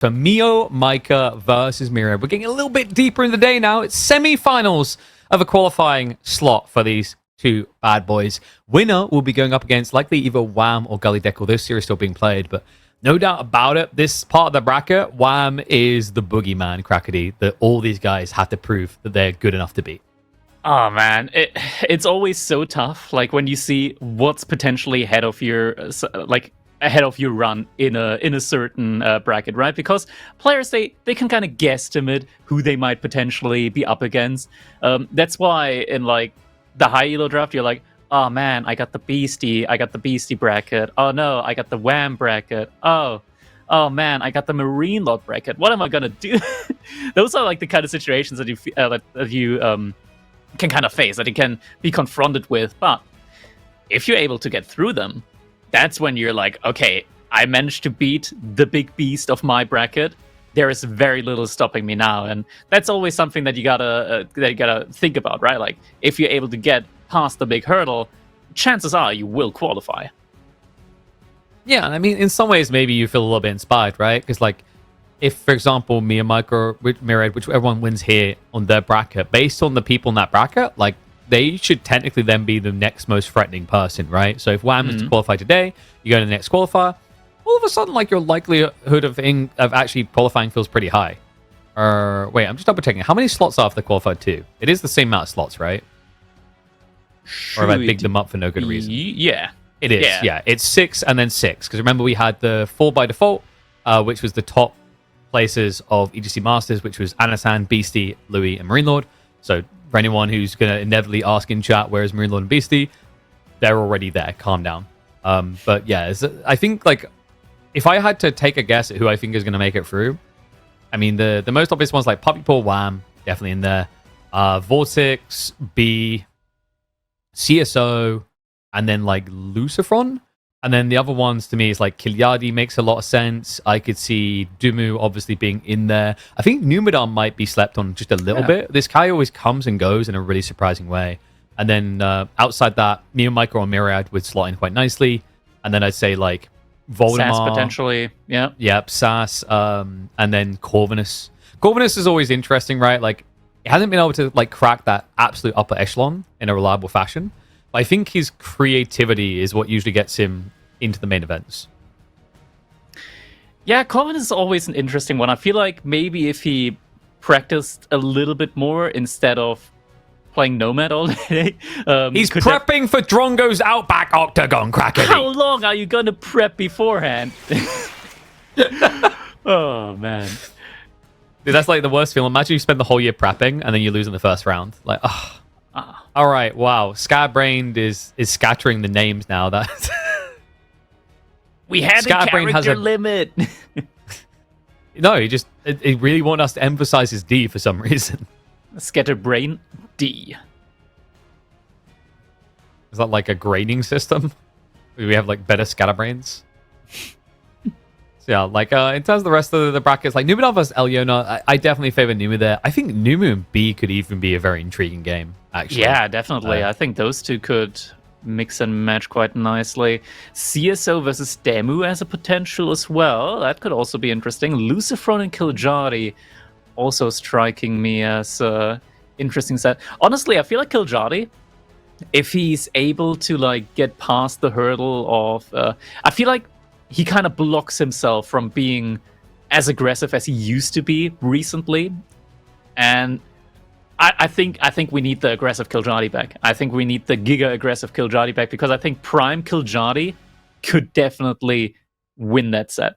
to MeomaikA versus Myriad. We're getting a little bit deeper in the day now. It's semi-finals of a qualifying slot for these two bad boys. Winner will be going up against likely either Wham or Gully Deck, although series still being played, but no doubt about it, this part of the bracket, Wham is the boogeyman, Crackety, that all these guys have to prove that they're good enough to beat. Oh man, it's always so tough. Like when you see what's potentially ahead of your run in a certain bracket, right? Because players they can kind of guesstimate who they might potentially be up against. That's why in like the high elo draft, you're like, oh man, I got the beastie bracket. Oh no, I got the Wham bracket. Oh man, I got the Marine Lord bracket. What am I gonna do? Those are like the kind of situations that you can kind of face, that you can be confronted with. But if you're able to get through them, that's when you're like, okay, I managed to beat the big beast of my bracket. There is very little stopping me now, and that's always something that you gotta think about, right? Like if you're able to get past the big hurdle, chances are you will qualify. Yeah, I mean, in some ways, maybe you feel a little bit inspired, right? Because like, if, for example, MeomaikA or Myriad, whichever one wins here on their bracket, based on the people in that bracket, like, they should technically then be the next most threatening person, right? So if Wham is to qualify today, you go to the next qualifier, all of a sudden, like, your likelihood of actually qualifying feels pretty high. Wait, I'm just double checking. How many slots are for the qualifier 2? It is the same amount of slots, right? Or have I bigged them up for no good reason? Yeah. It is, yeah. It's 6 and then 6. Because remember, we had the 4 by default, which was the top places of EGC Masters, which was Anasan, Beastie, Louis, and Marine Lord. So for anyone who's going to inevitably ask in chat, where's Marine Lord and Beastie? They're already there. Calm down. But yeah, I think, like, if I had to take a guess at who I think is going to make it through, I mean, the most obvious ones like Puppy Paw, Wham, definitely in there. Vortex, B, CSO, and then like Lucifron. And then the other ones to me is like Kilyadi makes a lot of sense. I could see Dumu obviously being in there. I think Numadon might be slept on just a little bit. This guy always comes and goes in a really surprising way. And then outside that, MeomaikA or Myriad would slot in quite nicely. And then I'd say like Voldemort. SAS potentially, yeah. Yep, SAS. And then Corvinus. Corvinus is always interesting, right? Like, he hasn't been able to like crack that absolute upper echelon in a reliable fashion. I think his creativity is what usually gets him into the main events. Yeah, Corbin is always an interesting one. I feel like maybe if he practiced a little bit more instead of playing Nomad all day. He's prepping for Drongo's Outback Octagon, Crackety. How long are you going to prep beforehand? Oh, man. Dude, that's like the worst feeling. Imagine you spend the whole year prepping and then you lose in the first round. Like, oh. All right, wow. Scatterbrained is scattering the names now. That we had a character limit. No, he really want us to emphasize his D for some reason. Scatterbrain D. Is that like a grading system? Do we have like better scatterbrains? So yeah, like in terms of the rest of the brackets, like Numenor versus Elyona, I definitely favor Numu there. I think Numu and B could even be a very intriguing game, actually. Yeah, definitely. I think those two could mix and match quite nicely. CSO versus Demu as a potential as well. That could also be interesting. Lucifron and Kiljari also striking me as interesting set. Honestly, I feel like Kiljari, if he's able to like get past the hurdle of, I feel like he kind of blocks himself from being as aggressive as he used to be recently, and I think we need the aggressive Kiljari back. I think we need the giga aggressive Kiljari back, because I think Prime Kiljari could definitely win that set.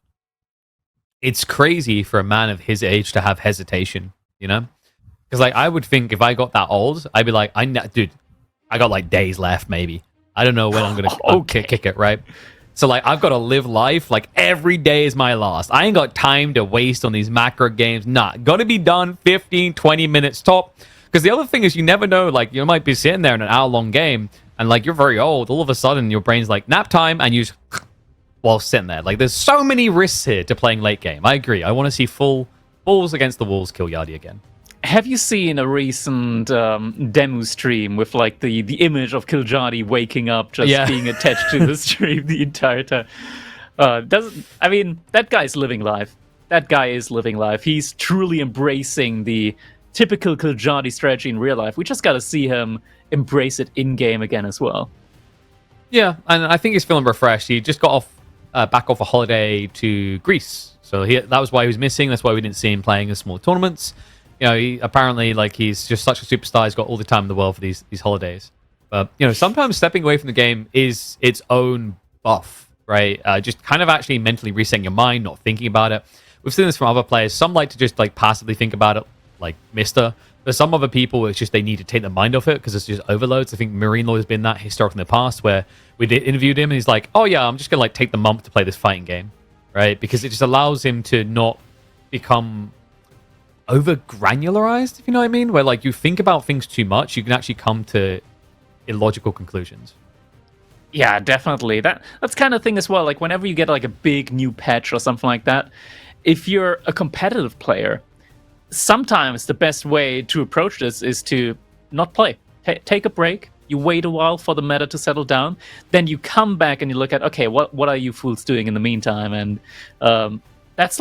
It's crazy for a man of his age to have hesitation, you know? Because like I would think if I got that old, I'd be like, dude, I got like days left, maybe. I don't know when I'm gonna kick it, right? So, like, I've got to live life like every day is my last. I ain't got time to waste on these macro games. Nah, got to be done 15, 20 minutes top. Because the other thing is you never know, like, you might be sitting there in an hour-long game and, like, you're very old. All of a sudden, your brain's like, nap time, and you just while sitting there. Like, there's so many risks here to playing late game. I agree. I want to see full balls against the walls Kilyadi again. Have you seen a recent demo stream with like the image of Kiljari waking up just being attached to the stream the entire time? I mean, that guy's living life. that guy is living life. He's truly embracing the typical Kiljadi strategy in real life. We just got to see him embrace it in game again as well. Yeah, and I think he's feeling refreshed. He just got back off a holiday to Greece, so that was why he was missing. That's why we didn't see him playing in small tournaments. He apparently he's just such a superstar. He's got all the time in the world for these holidays. But sometimes stepping away from the game is its own buff, right? Just kind of actually mentally resetting your mind, not thinking about it. We've seen this from other players. Some like to just passively think about it, like Mister. There's some other people, it's just they need to take their mind off it because it's just overloads. I think Myriad has been that historic in the past where we interviewed him and he's like, oh yeah, I'm just going to take the month to play this fighting game, right? Because it just allows him to not become over granularized, if you know what I mean? Where you think about things too much, you can actually come to illogical conclusions. Yeah, definitely. That's kind of thing as well. Like whenever you get a big new patch or something like that, if you're a competitive player, sometimes the best way to approach this is to not play. Take a break. You wait a while for the meta to settle down. Then you come back and you look at, okay, what are you fools doing in the meantime? And that's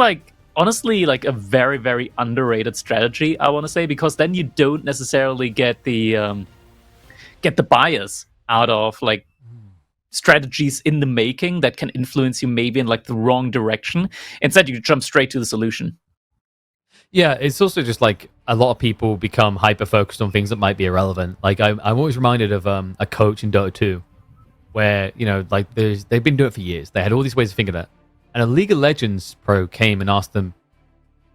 honestly a very, very underrated strategy, I want to say, because then you don't necessarily get the bias out of strategies in the making that can influence you maybe in the wrong direction. Instead, you jump straight to the solution. Yeah, it's also just a lot of people become hyper focused on things that might be irrelevant. I'm always reminded of a coach in Dota 2 where they've been doing it for years. They had all these ways of thinking of it, and a League of Legends pro came and asked them,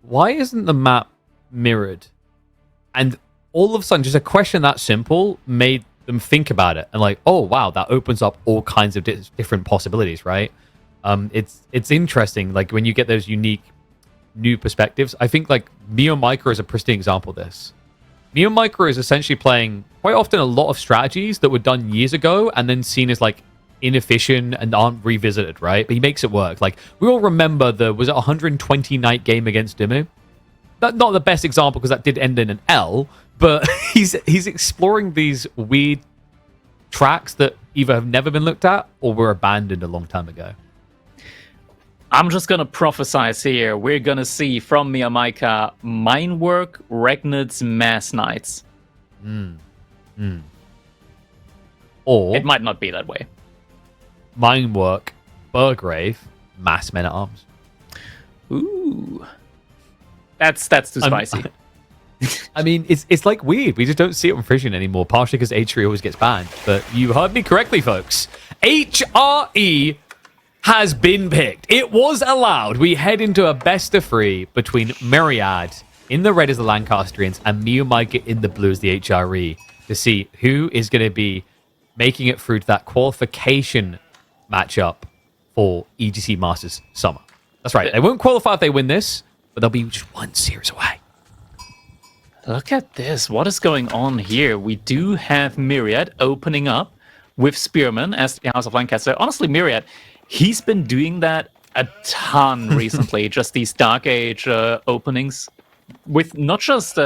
"Why isn't the map mirrored?" And all of a sudden, just a question that simple made them think about it and oh wow, that opens up all kinds of different possibilities, right? It's interesting when you get those unique new perspectives. I think MeomaikA is a pristine example of this. MeomaikA is essentially playing quite often a lot of strategies that were done years ago and then seen as inefficient and aren't revisited, right? But he makes it work. We all remember was it 120 night game against Dimmu? Not the best example because that did end in an L, but he's exploring these weird tracks that either have never been looked at or were abandoned a long time ago. I'm just going to prophesize here. We're going to see from MeomaikA Minework, Regnit's Mass Knights. Or it might not be that way. Minework, Burgrave, Mass Men at Arms. Ooh. That's too spicy. I mean, it's weird. We just don't see it on Frisian anymore, partially because HRE always gets banned. But you heard me correctly, folks. HRE has been picked. It was allowed. We head into a best of 3 between Myriad in the red as the Lancastrians and MeomaikA in the blue as the HRE to see who is going to be making it through to that qualification matchup for EGC Masters Summer. That's right. They won't qualify if they win this, but they'll be just one series away. Look at this. What is going on here? We do have Myriad opening up with Spearman as the House of Lancaster. Honestly, Myriad, he's been doing that a ton recently. Just these Dark Age openings with not just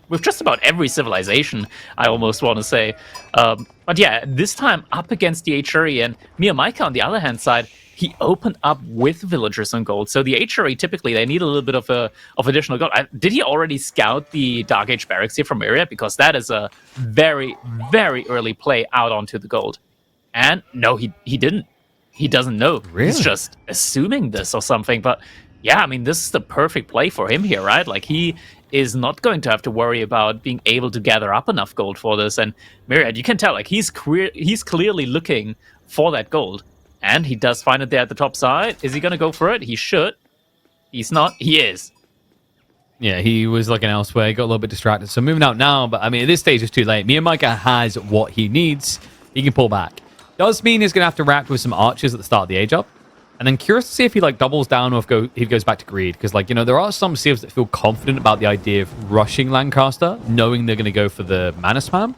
with just about every civilization, I almost want to say. But yeah, this time up against the HRE, and MeomaikA on the other hand side, he opened up with villagers on gold. So the HRE typically they need a little bit of additional gold. Did he already scout the Dark Age barracks here from Myriad? Because that is a very, very early play out onto the gold. And no, he didn't. He doesn't know. Really? He's just assuming this or something. But yeah, I mean, this is the perfect play for him here, right? He is not going to have to worry about being able to gather up enough gold for this. And Myriad, you can tell, he's clearly looking for that gold. And he does find it there at the top side. Is he going to go for it? He should. He's not. He is. Yeah, he was looking elsewhere. He got a little bit distracted. So moving out now. But, I mean, at this stage, it's too late. MeomaikA has what he needs. He can pull back. Does mean he's going to have to react with some archers at the start of the age up. And then curious to see if he doubles down or if he goes back to greed. Because there are some civs that feel confident about the idea of rushing Lancaster, knowing they're going to go for the mana spam.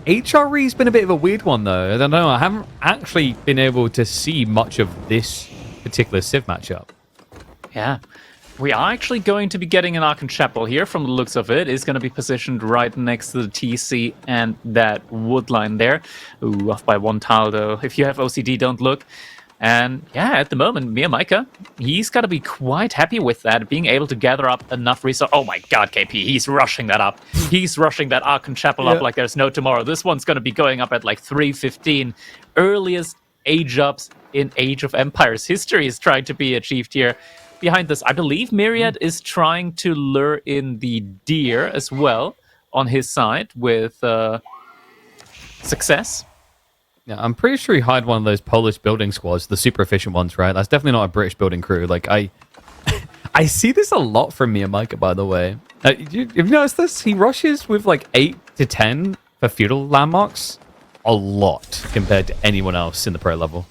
HRE's been a bit of a weird one, though. I don't know. I haven't actually been able to see much of this particular civ matchup. Yeah. We are actually going to be getting an Archon Chapel here from the looks of it. It's going to be positioned right next to the TC and that wood line there. Ooh, off by 1 tile, though. If you have OCD, don't look. And yeah, at the moment, MeomaikA, he's got to be quite happy with that, being able to gather up enough resources. Oh my god, KP, he's rushing that up. He's rushing that Archon Chapel up like there's no tomorrow. This one's going to be going up at like 3:15. Earliest age ups in Age of Empires history is trying to be achieved here. Behind this, I believe Myriad is trying to lure in the deer as well on his side with success. Yeah, I'm pretty sure he hired one of those Polish building squads, the super efficient ones, right? That's definitely not a British building crew. Like, I see this a lot from MeomaikA, by the way. You've noticed this? He rushes with like 8 to 10 for feudal landmarks. A lot compared to anyone else in the pro level.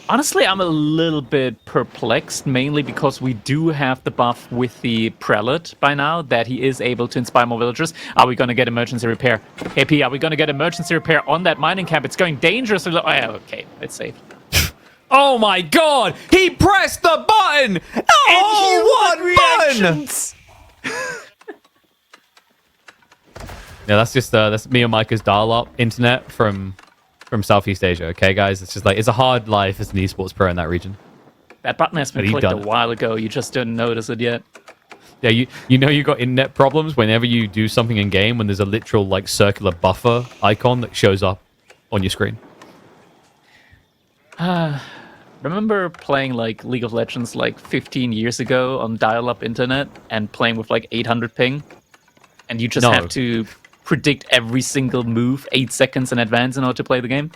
Honestly, I'm a little bit perplexed, mainly because we do have the buff with the Prelate by now, that he is able to inspire more villagers. Are we going to get emergency repair? KP, are we going to get emergency repair on that mining camp? It's going dangerously low. Oh, yeah, okay, it's safe. Oh my god! He pressed the button! Oh, what button! Yeah, that's just that's MeomaikA's dial-up internet from Southeast Asia, okay, guys? It's just like, it's a hard life as an esports pro in that region. That button has been clicked a while ago. You just didn't notice it yet. Yeah, you know you got internet problems whenever you do something in game when there's a literal like circular buffer icon that shows up on your screen. Remember playing like League of Legends like 15 years ago on dial-up internet and playing with like 800 ping? And you just have to predict every single move 8 seconds in advance in order to play the game?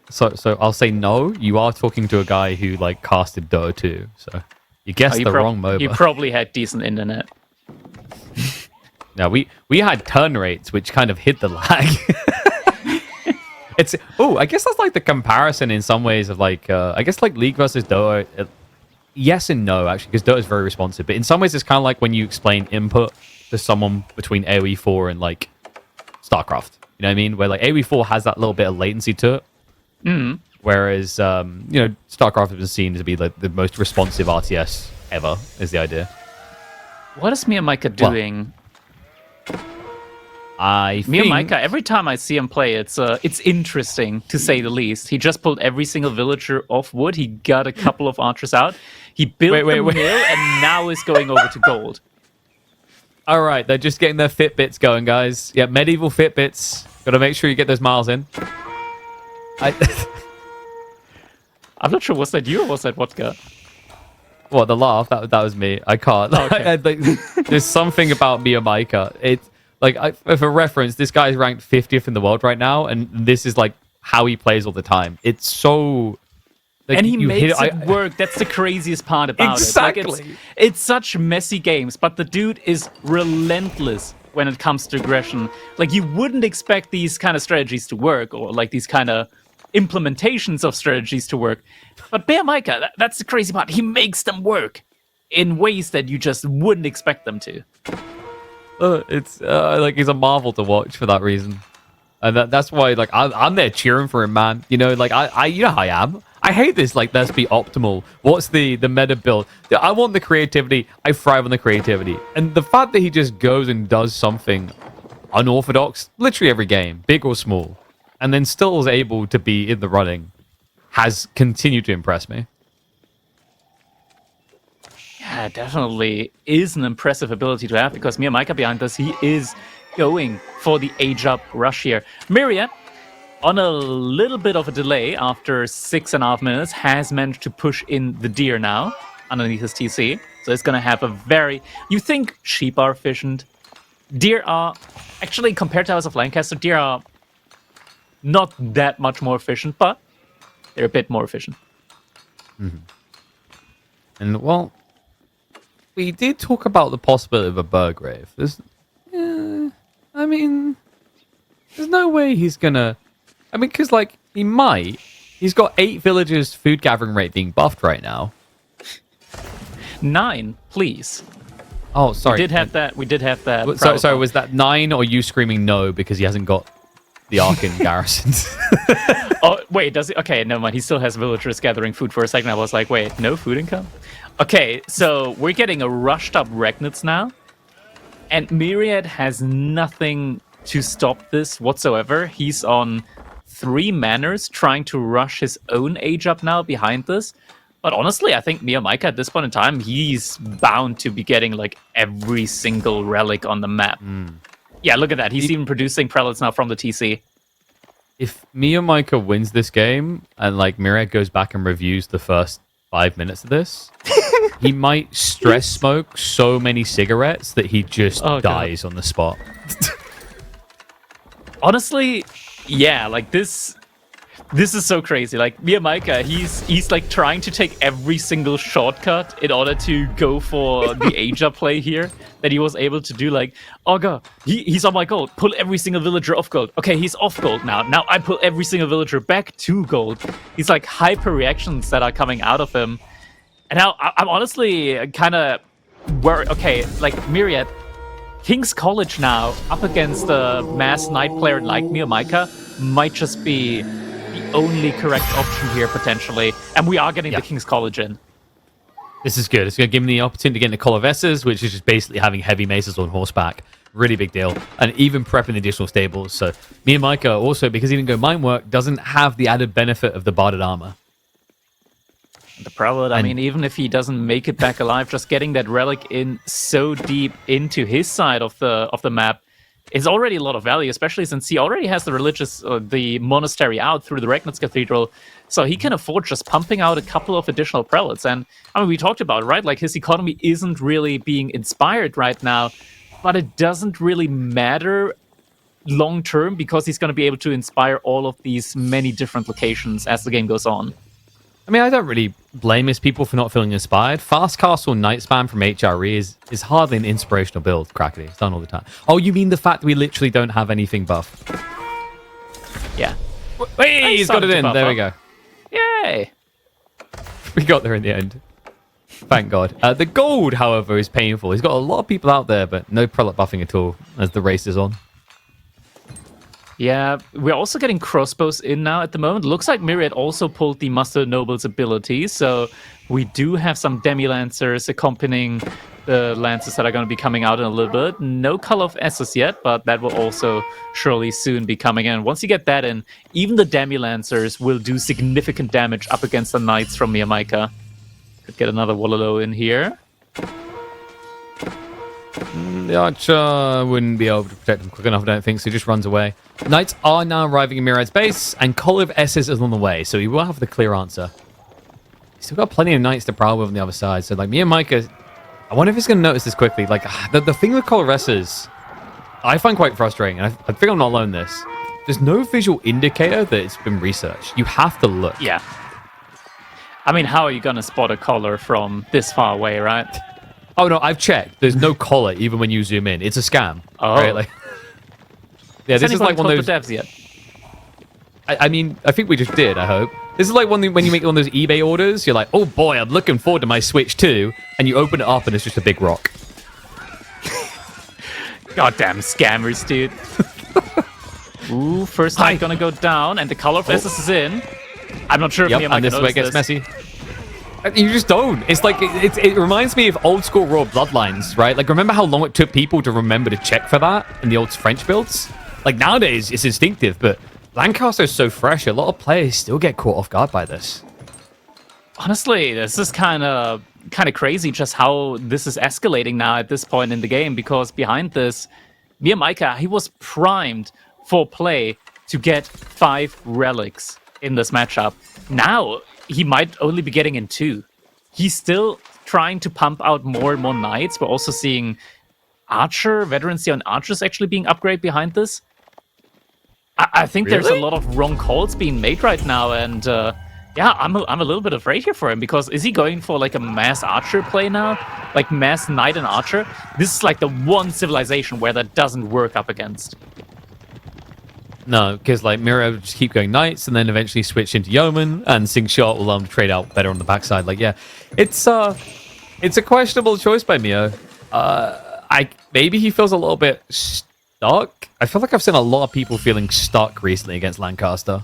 So I'll say no. You are talking to a guy who like casted Dota 2, so you guessed the wrong MOBA. You probably had decent internet. No, we had turn rates which kind of hit the lag. I guess that's like the comparison in some ways of like I guess like League versus Dota. Yes and no, actually, because Dota is very responsive. But in some ways, it's kind of like when you explain input to someone between AoE 4 and like StarCraft. You know what I mean? Where like AoE 4 has that little bit of latency to it. Mm. Whereas, StarCraft has been seen to be like the most responsive RTS ever, is the idea. What is MeomaikA doing? MeomaikA, every time I see him play, it's interesting, to say the least. He just pulled every single villager off wood. He got a couple of archers out. He built the mill, and now is going over to gold. All right, they're just getting their Fitbits going, guys. Yeah, medieval Fitbits. Got to make sure you get those miles in. I'm not sure, was that you or was that Vodka? What, the laugh? That was me. I can't. Oh, okay. There's something about MeomaikA. It's like, for reference, this guy's ranked 50th in the world right now, and this is like how he plays all the time. It's so... Like, and he makes it work. That's the craziest part about it. Like, it's such messy games, but the dude is relentless when it comes to aggression. Like, you wouldn't expect these kind of strategies to work, or like these kind of implementations of strategies to work. But MeomaikA, that's the crazy part. He makes them work in ways that you just wouldn't expect them to. It's like he's a marvel to watch for that reason. And that's why, like, I'm there cheering for him, man. You know, like, you know how I am. I hate this, like, let's be optimal. What's the meta build? I want the creativity. I thrive on the creativity. And the fact that he just goes and does something unorthodox, literally every game, big or small, and then still is able to be in the running, has continued to impress me. Yeah, definitely is an impressive ability to have, because MeomaikA behind us, he is going for the age-up rush here. Myriad, on a little bit of a delay after 6.5 minutes, has managed to push in the deer now underneath his TC. So it's going to have a very... You think sheep are efficient? Deer are... Actually, compared to House of Lancaster, deer are not that much more efficient, but they're a bit more efficient. Mm-hmm. And, well, we did talk about the possibility of a Burgrave. There's no way he's gonna... I mean, because, like, he might. He's got 8 villagers' food gathering rate being buffed right now. 9, please. Oh, sorry. We did have that. Sorry, was that 9 or you screaming no because he hasn't got the Archon garrisons? Oh, wait, does he? Okay, never mind. He still has villagers gathering food for a second. I was like, wait, no food income? Okay, so we're getting a rushed up Regnitz now. And Myriad has nothing to stop this whatsoever. He's on 3 manners trying to rush his own age up now behind this. But honestly, I think MeomaikA at this point in time, he's bound to be getting like every single relic on the map. Yeah, look at that. He's even producing prelates now from the TC. If MeomaikA wins this game and like Myriad goes back and reviews the first 5 minutes of this, he might stress smoke so many cigarettes that he just dies on the spot. Honestly, yeah, like this is so crazy. Like MeomaikA, he's like trying to take every single shortcut in order to go for the Asia play here that he was able to do. Like, oh god, he's on my gold. Pull every single villager off gold. Okay, he's off gold now. Now I pull every single villager back to gold. These like hyper reactions that are coming out of him. And now I'm honestly kind of worried. Okay, like Myriad, King's College now up against a mass knight player like MeomaikA might just be the only correct option here potentially, and we are getting the King's College in. This is good. It's going to give him the opportunity to get into Qualifiers, which is just basically having heavy maces on horseback. Really big deal. And even prepping the additional stables. So MeomaikA also, because he didn't go mine work, doesn't have the added benefit of the barded armor. The prelate, I mean, even if he doesn't make it back alive, just getting that relic in so deep into his side of the map is already a lot of value, especially since he already has the monastery out through the Regnitz Cathedral, so he can afford just pumping out a couple of additional prelates. And I mean, we talked about it, right? Like his economy isn't really being inspired right now, but it doesn't really matter long term because he's going to be able to inspire all of these many different locations as the game goes on. I mean, I don't really blame his people for not feeling inspired. Fast Castle Night Spam from HRE is hardly an inspirational build, Crackety. It's done all the time. Oh, you mean the fact that we literally don't have anything buff? Yeah. Hey, he's got it in. There we go. Yay! We got there in the end. Thank God. The gold, however, is painful. He's got a lot of people out there, but no prelate buffing at all as the race is on. Yeah, we're also getting crossbows in now at the moment. Looks like Myriad also pulled the Muster Noble's ability, so we do have some Demi-Lancers accompanying the Lancers that are going to be coming out in a little bit. No Call of Essos yet, but that will also surely soon be coming in. Once you get that in, even the Demi-Lancers will do significant damage up against the Knights from MeomaikA. Could get another Wololo in here. The Archer wouldn't be able to protect him quick enough, I don't think, so he just runs away. Knights are now arriving in Myriad's base, and Call of Essos is on the way, so he will have the clear answer. He's still got plenty of Knights to prowl with on the other side, so like MeomaikA, I wonder if he's going to notice this quickly. Like, the thing with Call of Essos, I find quite frustrating, and I think I'm not alone in this. There's no visual indicator that it's been researched. You have to look. Yeah. I mean, how are you going to spot a collar from this far away, right? Oh, no, I've checked. There's no collar even when you zoom in. It's a scam. Oh. Right? Like, yeah, this is like one of those... the devs yet? I mean, I think we just did, I hope. This is like when you make one of those eBay orders, you're like, oh boy, I'm looking forward to my Switch 2, and you open it up and it's just a big rock. Goddamn scammers, dude. Ooh, first Knight gonna go down, and the Call of Essos is in. I'm not sure if MeomaikA and this is where it gets messy. You just don't. It's like, it reminds me of old school Raw Bloodlines, right? Like, remember how long it took people to remember to check for that in the old French builds? Like, nowadays, it's instinctive, but Lancaster is so fresh, a lot of players still get caught off guard by this. Honestly, this is kind of crazy just how this is escalating now at this point in the game, because behind this, MeomaikA, he was primed for play to get 5 relics in this matchup. Now, he might only be getting in 2. He's still trying to pump out more and more Knights. We're also seeing Archer, veterancy on Archers actually being upgraded behind this. I think there's a lot of wrong calls being made right now, and yeah, I'm a little bit afraid here for him, because is he going for like a mass Archer play now? Like mass Knight and Archer? This is like the one civilization where that doesn't work up against. No, because like Myriad will just keep going Knights and then eventually switch into Yeoman, and Sing Shot will trade out better on the backside. Like, yeah, it's a questionable choice by Meo. Maybe he feels a little bit stuck. I feel like I've seen a lot of people feeling stuck recently against Lancaster.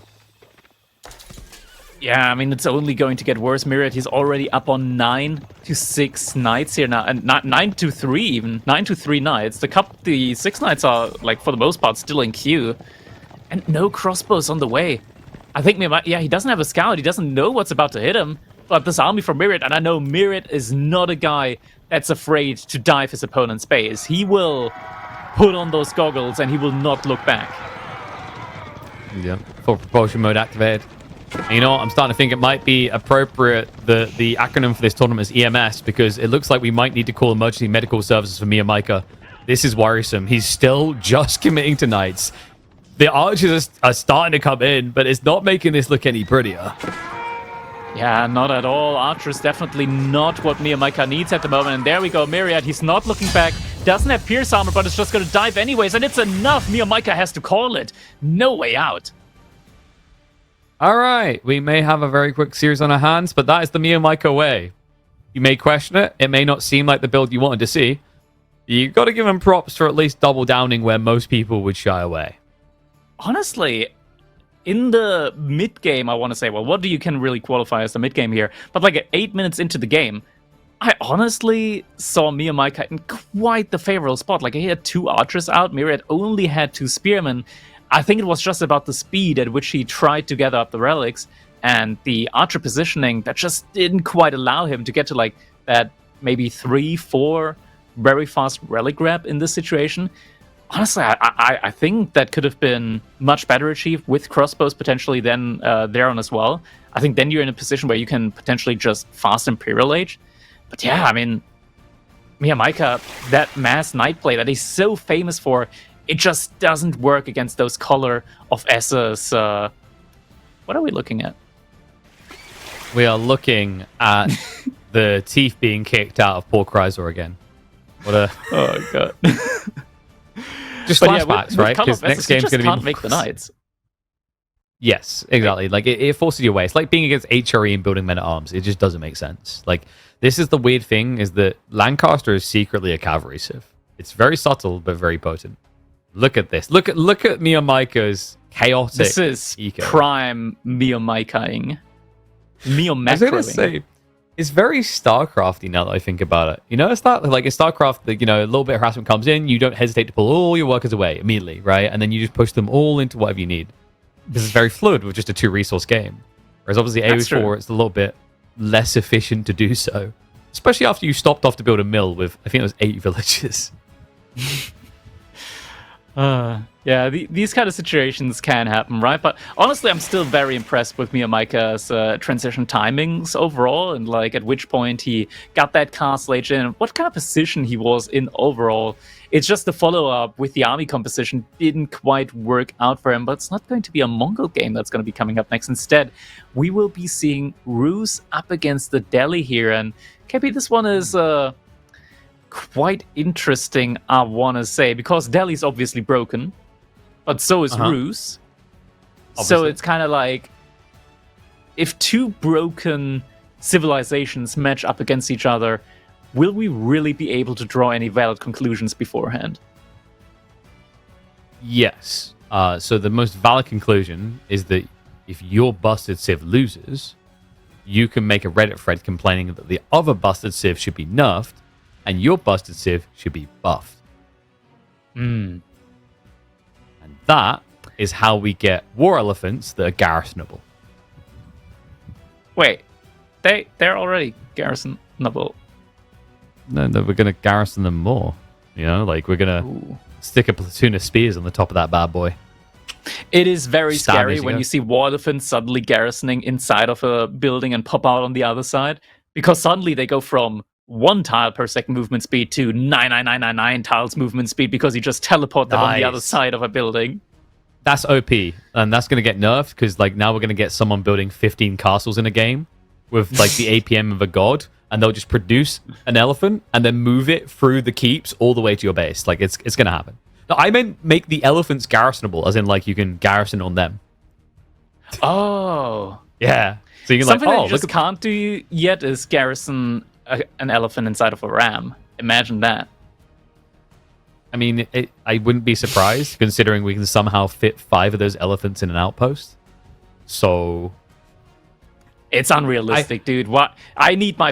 Yeah, I mean, it's only going to get worse. Myriad, he's already up on 9-6 Knights here now, and 9-3 even. 9-3 Knights. The 6 Knights are, like, for the most part, still in queue. And no crossbows on the way. I think he doesn't have a scout. He doesn't know what's about to hit him. But this army from Myriad, and I know Myriad is not a guy that's afraid to dive his opponent's base. He will put on those goggles and he will not look back. Yeah, full propulsion mode activated. And you know what? I'm starting to think it might be appropriate the acronym for this tournament is EMS, because it looks like we might need to call emergency medical services for MeomaikA. This is worrisome. He's still just committing to knights. The archers are starting to come in, but it's not making this look any prettier. Yeah, not at all. Archer's definitely not what MeomaikA needs at the moment. And there we go, Myriad. He's not looking back. Doesn't have pierce armor, but it's just going to dive anyways. And it's enough. MeomaikA has to call it. No way out. All right. We may have a very quick series on our hands, but that is the MeomaikA way. You may question it. It may not seem like the build you wanted to see. You got to give him props for at least double downing where most people would shy away. Honestly, in the mid-game, I want to say, well, what do you can really qualify as the mid-game here? But like at 8 minutes into the game, I honestly saw MeomaikA in quite the favorable spot. Like, he had 2 archers out. Myriad only had 2 spearmen. I think it was just about the speed at which he tried to gather up the relics and the archer positioning that just didn't quite allow him to get to like that maybe 3-4 very fast relic grab in this situation. Honestly, I think that could have been much better achieved with crossbows potentially then there on as well. I think then you're in a position where you can potentially just fast Imperial Age. But yeah, I mean, MeomaikA, that mass knight play that he's so famous for, it just doesn't work against those color of S's. What are we looking at? We are looking at the teeth being kicked out of poor Chrysor again. What a... Oh, God. Just but flashbacks, with right? Because next game's going to be... can't make the knights. Yes, exactly. Like, it forces you away. It's like being against HRE and building men-at-arms. It just doesn't make sense. Like, this is the weird thing, is that Lancaster is secretly a cavalry civ. It's very subtle, but very potent. Look at this. Look at MeomaikA's chaotic This is eco. prime MeomaikAing. I was going to say, it's very StarCrafty now that I think about it. You know, it's not like in StarCraft, you know, a little bit of harassment comes in, you don't hesitate to pull all your workers away immediately, right? And then you just push them all into whatever you need. Because it's very fluid with just a 2-resource game. Whereas obviously AO4, it's a little bit less efficient to do so. Especially after you stopped off to build a mill with, I think it was 8 villages. Yeah, these kind of situations can happen, right? But honestly, I'm still very impressed with MeomaikA's transition timings overall, and like at which point he got that castle age in, what kind of position he was in overall. It's just the follow-up with the army composition didn't quite work out for him, but it's not going to be a Mongol game that's going to be coming up next. Instead, we will be seeing Rus up against the Delhi here, and KP, this one is quite interesting, I want to say, because Delhi's obviously broken, but so is Rus. So it's kind of like if 2 broken civilizations match up against each other, will we really be able to draw any valid conclusions beforehand? Yes. So the most valid conclusion is that if your busted civ loses, you can make a Reddit thread complaining that the other busted civ should be nerfed and your busted civ should be buffed. And that is how we get war elephants that are garrisonable. Wait, they're already garrisonable. No, we're going to garrison them more. You know, like we're going to stick a platoon of spears on the top of that bad boy. It is very scary when you see war elephants suddenly garrisoning inside of a building and pop out on the other side, because suddenly they go from 1 tile per second movement speed to 99999 tiles movement speed because you just teleport them on the other side of a building. That's OP, and that's going to get nerfed because like now we're going to get someone building 15 castles in a game with like the APM of a god, and they'll just produce an elephant and then move it through the keeps all the way to your base. Like it's going to happen. No, I meant make the elephants garrisonable, as in like you can garrison on them. Oh, yeah. So you can something like, that you just can't do yet is garrison an elephant inside of a ram. Imagine that. I mean, I wouldn't be surprised considering we can somehow fit 5 of those elephants in an outpost. So it's unrealistic, dude. What? I need my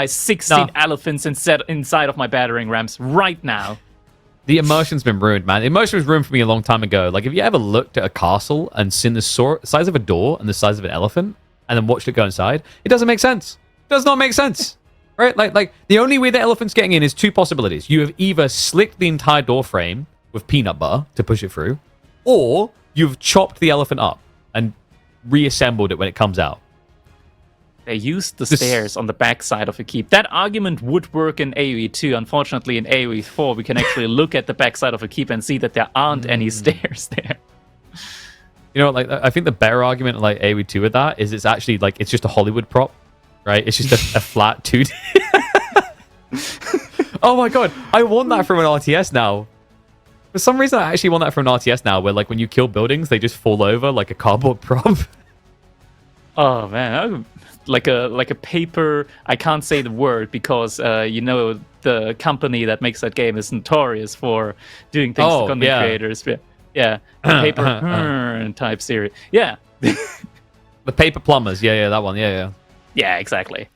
16 elephants inside of my battering rams right now. The immersion's been ruined, man. The immersion was ruined for me a long time ago. Like, have you ever looked at a castle and seen the size of a door and the size of an elephant, and then watched it go inside? It doesn't make sense. It does not make sense, right? Like the only way the elephant's getting in is two possibilities. You have either slicked the entire door frame with peanut butter to push it through, or you've chopped the elephant up and reassembled it when it comes out. They used the stairs on the backside of a keep. That argument would work in AoE 2. Unfortunately, in AoE 4, we can actually look at the backside of a keep and see that there aren't any stairs there. You know, like, I think the better argument, like, AoE 2 with that is it's actually, like, it's just a Hollywood prop, right? It's just a flat 2D. Oh my god, I want that from an RTS now. For some reason, I actually want that from an RTS now, where, like, when you kill buildings, they just fall over like a cardboard prop. Oh, man. Like a paper, I can't say the word because the company that makes that game is notorious for doing things to content creators. Yeah, paper type series. Yeah. The paper plumbers. Yeah, that one. Yeah. Yeah, exactly.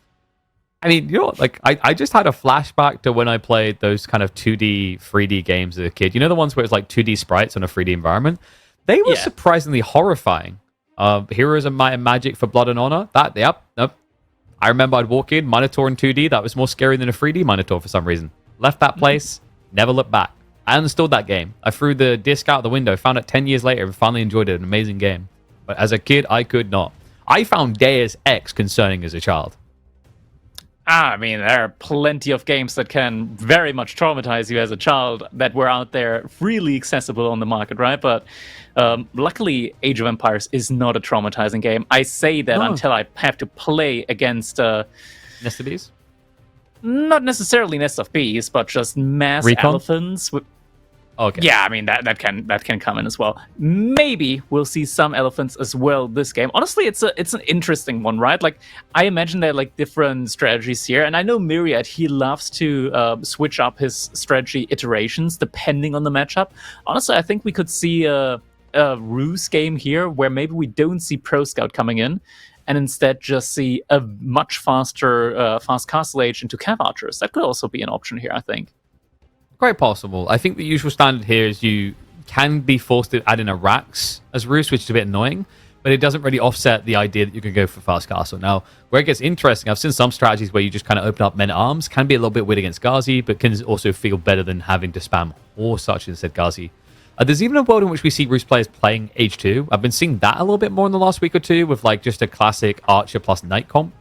I mean, you know what? Like, I just had a flashback to when I played those kind of 2D, 3D games as a kid. You know, the ones where it's like 2D sprites on a 3D environment? They were surprisingly horrifying. Heroes of Might and Magic for Blood and Honor. Nope. I remember I'd walk in, Minotaur in 2D. That was more scary than a 3D Minotaur for some reason. Left that place, never looked back. I uninstalled that game. I threw the disc out the window, found it 10 years later, and finally enjoyed it. An amazing game. But as a kid, I could not. I found Deus Ex concerning as a child. I mean, there are plenty of games that can very much traumatize you as a child that were out there freely accessible on the market, right? But luckily, Age of Empires is not a traumatizing game. I say that until I have to play against... Nest of Bees? Not necessarily Nest of Bees, but just mass Recon? elephants. Okay. Yeah, I mean, that can come in as well. Maybe we'll see some elephants as well this game. Honestly, it's an interesting one, right? Like, I imagine there are like different strategies here, and I know Myriad, he loves to switch up his strategy iterations depending on the matchup. Honestly, I think we could see a ruse game here where maybe we don't see Pro Scout coming in, and instead just see a much faster fast castle age into Cav Archers. That could also be an option here, I think. Quite possible. I think the usual standard here is you can be forced to add in a Rax as Roost, which is a bit annoying, but it doesn't really offset the idea that you can go for Fast Castle. Now, where it gets interesting, I've seen some strategies where you just kind of open up Men-at-Arms. Can be a little bit weird against Ghazi, but can also feel better than having to spam or such instead Ghazi. There's even a world in which we see Roost players playing H2. I've been seeing that a little bit more in the last week or two with like just a classic Archer plus Knight comp.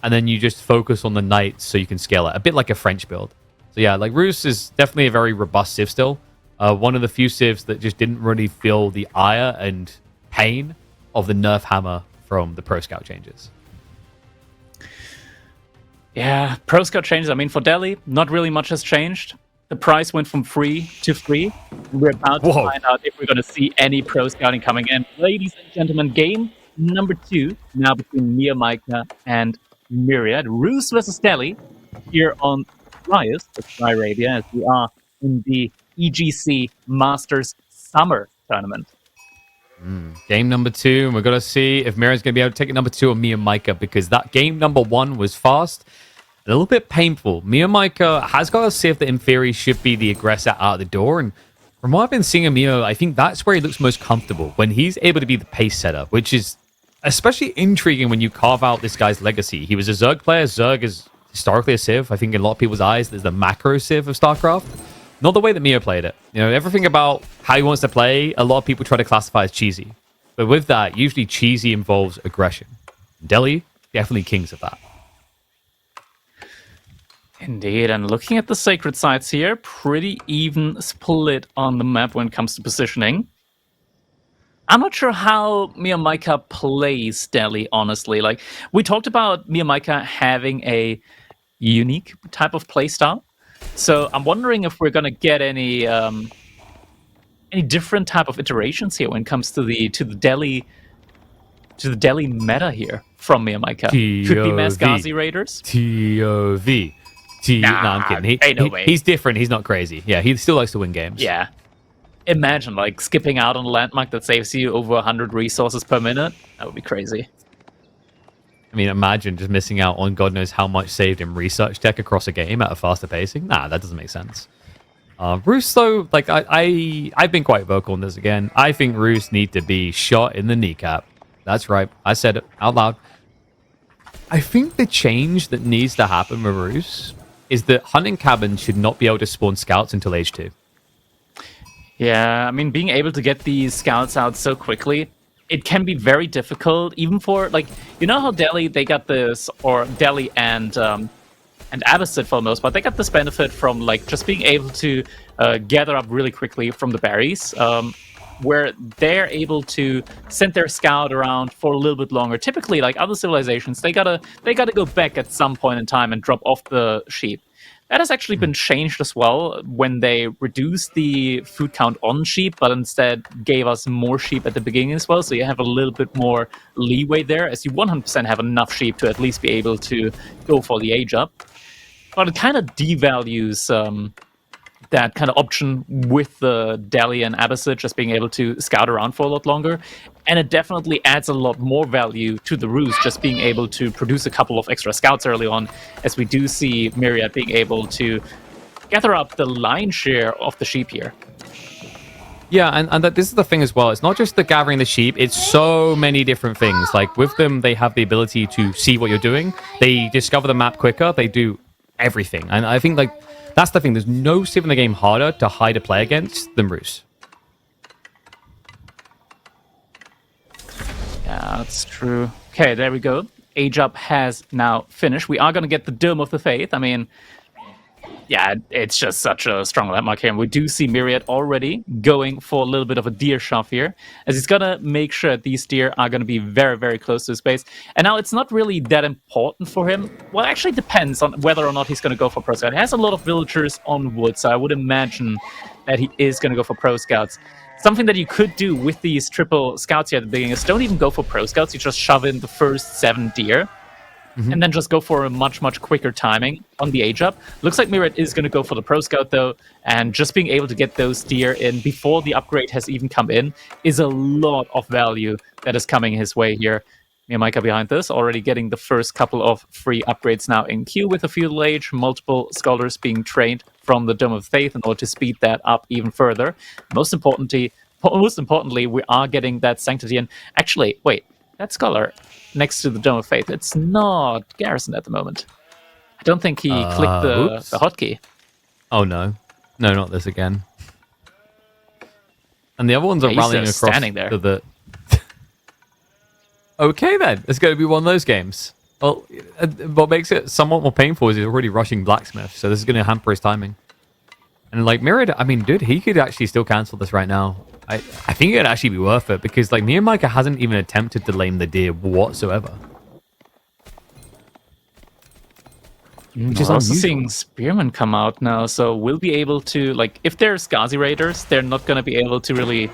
And then you just focus on the Knights so you can scale it. A bit like a French build. So yeah, like Roost is definitely a very robust Civ still. One of the few Civs that just didn't really feel the ire and pain of the nerf hammer from the Pro Scout changes. Yeah, Pro Scout changes. I mean, for Delhi, not really much has changed. The price went from free to free. We're about to find out if we're going to see any Pro Scouting coming in. Ladies and gentlemen, game number 2, now between MeomaikA and Myriad. Ruse versus Delhi here on Riot, Saudi Arabia, as we are in the EGC Masters Summer tournament. Game number 2, and we're going to see if Myriad's going to be able to take it number 2 or MeomaikA, because that game number 1 was fast, a little bit painful. MeomaikA has got a Civ that in theory should be the aggressor out the door, and from what I've been seeing of Meo, I think that's where he looks most comfortable, when he's able to be the pace setter, which is especially intriguing when you carve out this guy's legacy. He was a Zerg player. Zerg is historically a Civ. I think in a lot of people's eyes, there's the macro Civ of StarCraft. Not the way that Meo played it. You know, everything about how he wants to play, a lot of people try to classify as cheesy. But with that, usually cheesy involves aggression. Delhi, definitely kings of that. Indeed, and looking at the sacred sites here, pretty even split on the map when it comes to positioning. I'm not sure how MeomaikA plays Delhi, honestly. Like, we talked about MeomaikA having a unique type of playstyle. So I'm wondering if we're gonna get any different type of iterations here when it comes to the Delhi meta here from MeomaikA. Could be Mass Ghazi Raiders. TOV. No, I'm kidding. He's different. He's not crazy. Yeah, he still likes to win games. Yeah. Imagine, like, skipping out on a landmark that saves you over 100 resources per minute. That would be crazy. I mean, imagine just missing out on God knows how much saved in research tech across a game at a faster pacing. Nah, that doesn't make sense. Roos, though, like, I've been quite vocal on this again. I think Roos need to be shot in the kneecap. That's right. I said it out loud. I think the change that needs to happen with Roos is that hunting cabins should not be able to spawn scouts until age 2. Yeah, I mean, being able to get these scouts out so quickly, it can be very difficult, even for, like, you know how Delhi, they got this, or Delhi and Abbasid for the most part, they got this benefit from, like, just being able to gather up really quickly from the berries, where they're able to send their scout around for a little bit longer. Typically, like other civilizations, they gotta go back at some point in time and drop off the sheep. That has actually been changed as well when they reduced the food count on sheep, but instead gave us more sheep at the beginning as well. So you have a little bit more leeway there, as you 100% have enough sheep to at least be able to go for the age up. But it kind of devalues that kind of option with the Delhi and Abbasid just being able to scout around for a lot longer. And it definitely adds a lot more value to the Roos just being able to produce a couple of extra scouts early on, as we do see Myriad being able to gather up the lion's share of the sheep here. Yeah, and that this is the thing as well. It's not just the gathering the sheep. It's so many different things. Like, with them, they have the ability to see what you're doing. They discover the map quicker. They do everything. And I think, like, that's the thing. There's no civ in the game harder to hide a play against than Roos. Yeah, that's true. Okay, there we go. Age Up has now finished. We are going to get the Dome of the Faith. I mean, yeah, it's just such a strong landmark here. And we do see Myriad already going for a little bit of a deer shove here, as he's going to make sure these deer are going to be very, very close to his base. And now it's not really that important for him. Well, it actually depends on whether or not he's going to go for Pro Scout. He has a lot of villagers on wood, so I would imagine that he is going to go for Pro Scouts. Something that you could do with these triple scouts here at the beginning is don't even go for Pro Scouts. You just shove in the first 7 deer. And then just go for a much, much quicker timing on the age up. Looks like Myriad is going to go for the Pro Scout, though, and just being able to get those deer in before the upgrade has even come in is a lot of value that is coming his way here. MeomaikA behind this, already getting the first couple of free upgrades now in queue with a feudal age, multiple scholars being trained from the Dome of Faith in order to speed that up even further. Most importantly, we are getting that Sanctity in. Actually, wait, that scholar next to the Dome of Faith, it's not garrisoned at the moment. I don't think he clicked the hotkey. Oh, no. No, not this again. And the other ones are rallying across standing there. to the... Okay, then. It's going to be one of those games. Well, what makes it somewhat more painful is he's already rushing Blacksmith, so this is going to hamper his timing. And, like, Myriad, I mean, dude, he could actually still cancel this right now. I think it'd actually be worth it, because, like, MeomaikA hasn't even attempted to lame the deer whatsoever. Which is also seeing Spearmen come out now, so we'll be able to, like, if there's Ghazi Raiders, they're not going to be able to really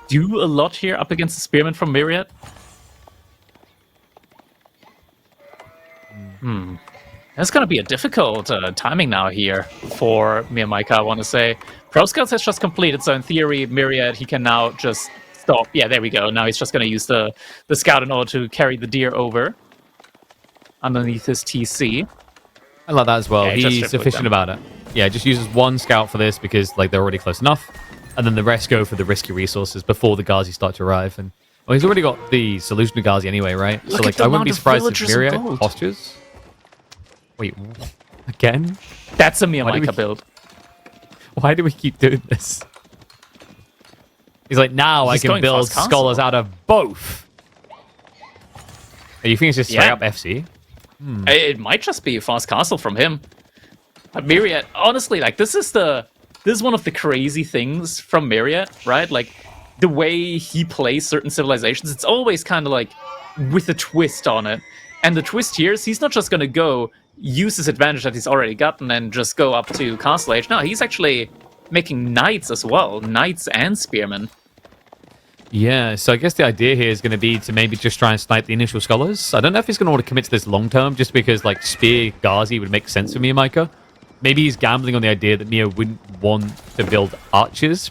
do a lot here up against the Spearmen from Myriad. That's going to be a difficult timing now here for MeomaikA, I want to say. Pro Scouts has just completed, so in theory, Myriad, he can now just stop. Yeah, there we go. Now he's just going to use the Scout in order to carry the deer over underneath his TC. I like that as well. Yeah, he's efficient about it. Yeah, just uses one Scout for this because, like, they're already close enough. And then the rest go for the risky resources before the Ghazi start to arrive. And well, he's already got the solution to Ghazi anyway, right? Look so, like, I wouldn't be surprised if Myriad postures. Wait, again? That's a MeomaikA build. Why do we keep doing this? He's like, now I can build scholars out of both. You think it's just straight up FC? It might just be a fast castle from him. But Myriad, honestly, like, this is one of the crazy things from Myriad, right? Like, the way he plays certain civilizations, it's always kind of like with a twist on it. And the twist here is he's not just going to go use his advantage that he's already gotten and just go up to Castle Age. No, he's actually making knights as well. Knights and spearmen. Yeah, so I guess the idea here is going to be to maybe just try and snipe the initial scholars. I don't know if he's going to want to commit to this long term, just because, like, Spear Ghazi would make sense for MeomaikA. Maybe he's gambling on the idea that Meo wouldn't want to build archers,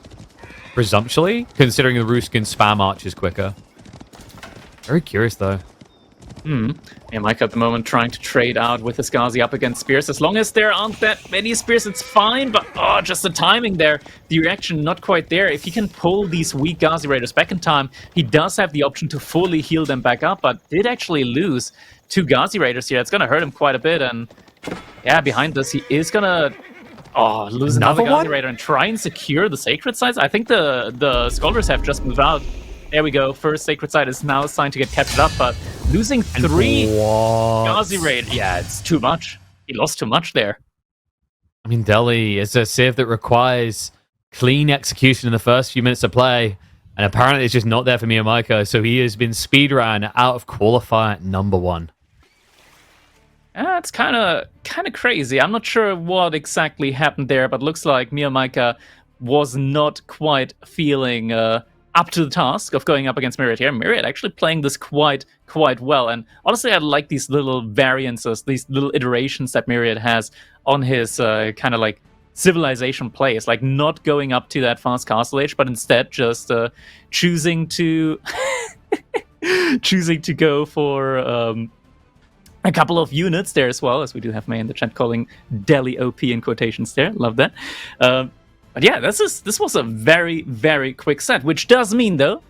presumptuously, considering the Roos can spam archers quicker. Very curious, though. MeomaikA at the moment trying to trade out with his Gazi up against Spears. As long as there aren't that many Spears, it's fine, but just the timing there, the reaction not quite there. If he can pull these weak Gazi Raiders back in time, he does have the option to fully heal them back up, but did actually lose 2 Gazi Raiders here. It's going to hurt him quite a bit, and yeah, behind this, he is going to lose another Gazi Raider and try and secure the Sacred Sites. I think the Scholars have just moved out. There we go. First Sacred Site is now signed to get captured up, but losing 3 Gazi Raiders, yeah, it's too much. He lost too much there. I mean, Delhi is a civ that requires clean execution in the first few minutes of play, and apparently it's just not there for MeomaikA, so he has been speedrun out of Qualifier #1. It's kind of crazy. I'm not sure what exactly happened there, but looks like MeomaikA was not quite feeling up to the task of going up against Myriad here. Myriad actually playing this quite well, and honestly I like these little variances, these little iterations that Myriad has on his kind of like civilization plays, like not going up to that fast castle age, but instead just choosing to go for a couple of units there as well, as we do have May in the chat calling Delhi OP in quotations there. Love that. But yeah, this was a very, very quick set, which does mean, though,